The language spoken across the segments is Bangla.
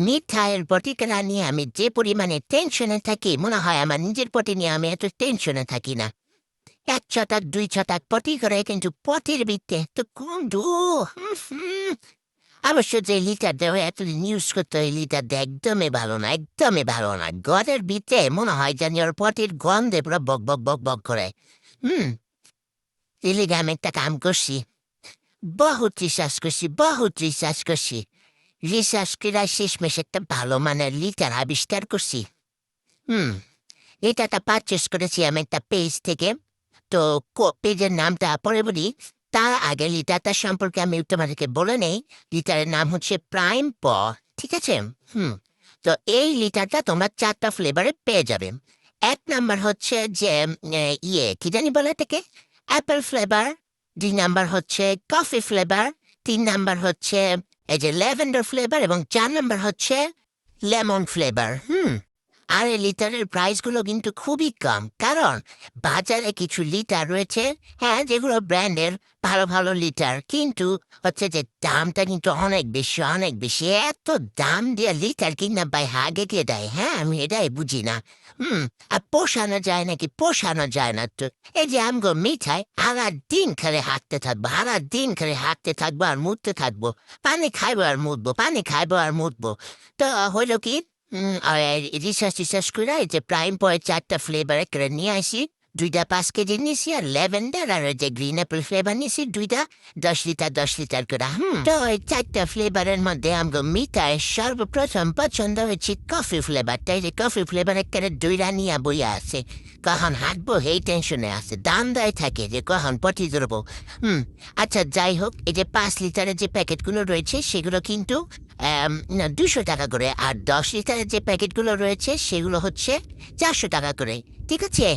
মিঠাইয়ের পটিকা নিয়ে আমি যে পরিমাণে টেনশনে থাকি মনে হয় আমার নিজের পটি নিয়ে আমি এত টেনশনে থাকি না। ১ ছটাক ২ ছটাক পটি করে কিন্তু পটির ভিতরে এত গন্ধ। অবশ্য যে লিটার দেওয়া এতদিন ইউজ করতে ওই লিটার দিয়ে একদমই ভালো না, একদমই ভালো না। ঘরের ভিতরে মনে হয় জানি ওর পটির গন্ধে পুরো বক বক বক বক করে। হুম এই লিগে আমি একটা কাম করছি, বহুত রিসার্চ করছি। রিসার্চ করে শেষমেশ একটা ভালো মানের লিটার আবিষ্কার করছি। হুম এটা পারচেস করেছি আমি একটা পেজ থেকে। তো পেজের নামটা পরে বলি, তার আগে লিটারটা সম্পর্কে আমি তোমাদেরকে বলে নেই। লিটারের নাম হচ্ছে প্রাইম প, ঠিক আছে? হুম তো এই লিটারটা তোমরা 4টা ফ্লেভারে পেয়ে যাবে। ১ নাম্বার হচ্ছে যে কি জানি বলে এটাকে, অ্যাপেল ফ্লেভার। ২ নাম্বার হচ্ছে কফি ফ্লেভার। ৩ নাম্বার হচ্ছে এই যে ল্যাভেন্ডার ফ্লেভার এবং ৪ নাম্বার হচ্ছে লেমন ফ্লেভার। আর এই লিটারের প্রাইসগুলো কিন্তু খুবই কম, কারণ বাজারে কিছু লিটার রয়েছে, হ্যাঁ, যেগুলো ব্র্যান্ডের ভালো ভালো লিটার, কিন্তু হচ্ছে যে দামটা কিন্তু অনেক বেশি, অনেক বেশি। এত দাম দিয়ে লিটার কিনা ভাই হাগে কে দেয়? হ্যাঁ, আমি এটাই বুঝি না। আর পোষানো যায় নাকি? পোষানো যায় না তো। এই যে আমগো মিঠাই সারা দিন খালি হাঁটতে থাকবো, সারা দিন খালি হাঁটতে থাকবো আর মুততে থাকবো। পানি খাইবো আর মুতবো, পানি খাইবো আর মুতবো। তো হইল কি, আর রিসার্চ করে এই যে প্রাইম পয়ের 4টা ফ্লেভার করে নিয়ে আসি। 2টা 5 কেজি নিছি, আর ল্যাভেন্ডার আর ওই যে গ্রিন অ্যাপেল ফ্লেভার নিছি 2টা 10 লিটার করে। তো ওই 4টা ফ্লেভারের মধ্যে আমগো মিঠাই সর্বপ্রথম পছন্দ হয়েছে কফি ফ্লেভারটা। এই যে কফি ফ্লেভার একেবারে 2টা নিয়ে বইয়া আছে, কখন হাঁটবো এই টেনশনে আছে, দাম দেয় থাকে যে কখন পটি ধরবো। আচ্ছা যাই হোক, এই যে 5 লিটারের যে প্যাকেটগুলো রয়েছে সেগুলো কিন্তু না 200 টাকা করে, আর 10 লিটারের যে প্যাকেটগুলো রয়েছে সেগুলো হচ্ছে 400 টাকা করে, ঠিক আছে?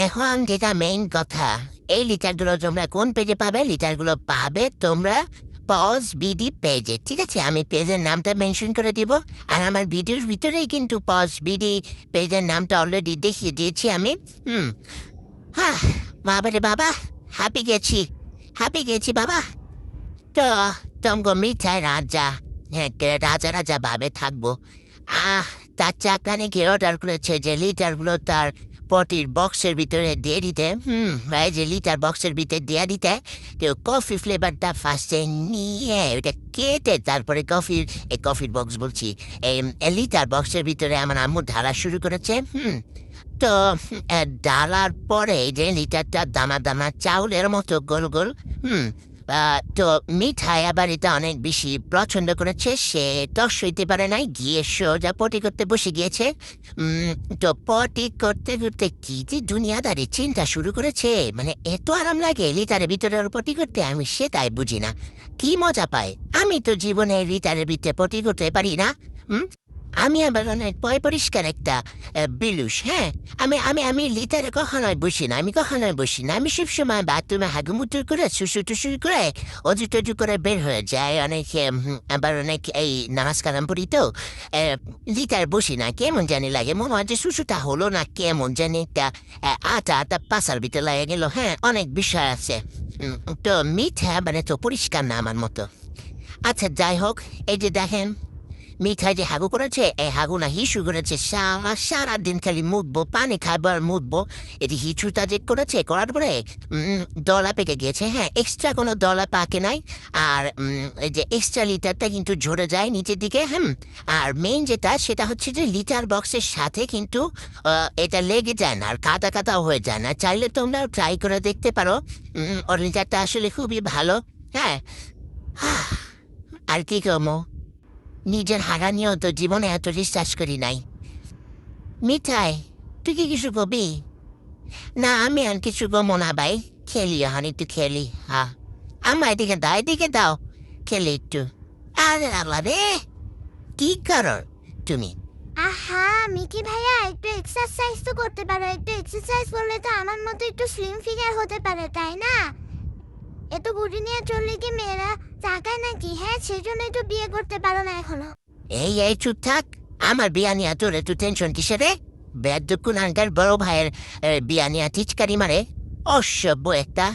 এখন যেটা মেইন কথা, এই লিটারগুলো তোমরা কোন পেজে পাবে? লিটারগুলো পাবে তোমরা পজ বিডি পেজে, ঠিক আছে? আমি পেজের নামটা মেনশন করে দিব, আর আমার ভিডিওর ভিতরেই কিন্তু পজ বিডি পেজের নামটা অলরেডি দেখিয়ে দিয়েছি আমি। হ্যাঁ, বাবা রে বাবা, হ্যাপি গেছি বাবা। তো তমগো মিঠাই রাজা, হ্যাঁ, রাজা রাজা ভাবে থাকবো। তার চাকরানি কি অর্ডার করেছে যে লিটারগুলো তার পটির বক্সের ভিতরে দিয়ে দিতে। এই যে লিটার বক্সের ভিতরে দিয়ে দিতে, তো কফি ফ্লেভারটা ফার্স্টে নিয়ে ওটা কেটে তারপরে কফির বক্স বলছি, এই লিটার বক্সের ভিতরে আমার আম্মু ঢালা শুরু করেছে। তো ডালার পরে যে লিটারটা দানা দানা চাউলের মতো গোল গোল। তো মিঠাই আবার এটা অনেক বেশি পছন্দ করেছে, সে টক সইতে পারে নাই, গিয়ে সোজা পটি করতে বসে গিয়েছে। তো পটি করতে করতে কি যে দুনিয়াদারি চিন্তা শুরু করেছে, মানে এত আরাম লাগে লিটারের ভিতরে ওর পটি করতে, আমি সেটাই বুঝি না কি মজা পায়। আমি তো জীবনে লিটারের ভিতরে পটি করতে পারি না। আমি আবার অনেক পরিষ্কার একটা বিলুস, হ্যাঁ। আমি আমি আমি লিটারে কখনোই বসি না, আমি সবসময় বাথরুমে হাগুমুটুর করে শুশু টুসু করে অজু টজু করে বের হয়ে যায়। অনেক আবার অনেক এই নামাজ কালাম পড়ি, তো লিটার বসি না, কেমন জানি লাগে, মনে হয় যে শুশুটা হলো না, কেমন জানি একটা আটা আটা পাশার ভিতরে লাগে গেল। হ্যাঁ, অনেক বিষয় আছে। তো মিঠা মানে তো পরিষ্কার না আমার মতো। আচ্ছা যাই হোক, এই যে দেখেন মিঠাই যে হাগু করেছে, এই হাগু না হিসু করেছে, সারাদিন খালি মুতবো, পানি খাবো আর মুতবো। এটি হিচুটা যে করেছে, করার পরে দলা পেকে গিয়েছে। হ্যাঁ, এক্সট্রা কোনো দলা পাকে নাই, আর এই যে এক্সট্রা লিটারটা কিন্তু ঝরে যায় নিচের দিকে। আর মেইন যেটা সেটা হচ্ছে যে লিটার বক্সের সাথে কিন্তু এটা লেগে যায় না, আর কাদা কাদাও হয়ে যায় না। চাইলে তোমরা ট্রাই করে দেখতে পারো, ওর লিটারটা আসলে খুবই ভালো। হ্যাঁ, আর কি কমো, নিজের হারা নিয়েও তো জীবনে এত রিসার্চ করি নাই। মিঠাই, তুই কি কিছু কবি? না, আমি আর কিছু কমো না ভাই, খেলি এখন একটু খেলি। হ্যাঁ, আমার এদিকে দাও, খেলি একটু। আরে আল্লাহ রে, কি করো তুমি? আহা, মিকি ভাইয়া, একটু এক্সারসাইজ তো করতে পারো। একটু এক্সারসাইজ করলে তো আমার মতো একটু স্লিম ফিগার হতে পারে, তাই না? এত বুড়ি নিয়ে চললে কি মেয়েরা তাকায় নাকি? হ্যাঁ, সেজন্যই তো বিয়ে করতে পারো না এখনো। এই চুপ থাক, আমার বিয়া নিয়ে তোর একটু টেনশন কিসে রে? বেদ কুনাঙ্গার বড় ভাইয়ের বিয়া নিয়ে টিচকারি মারে, অসভ্য একটা।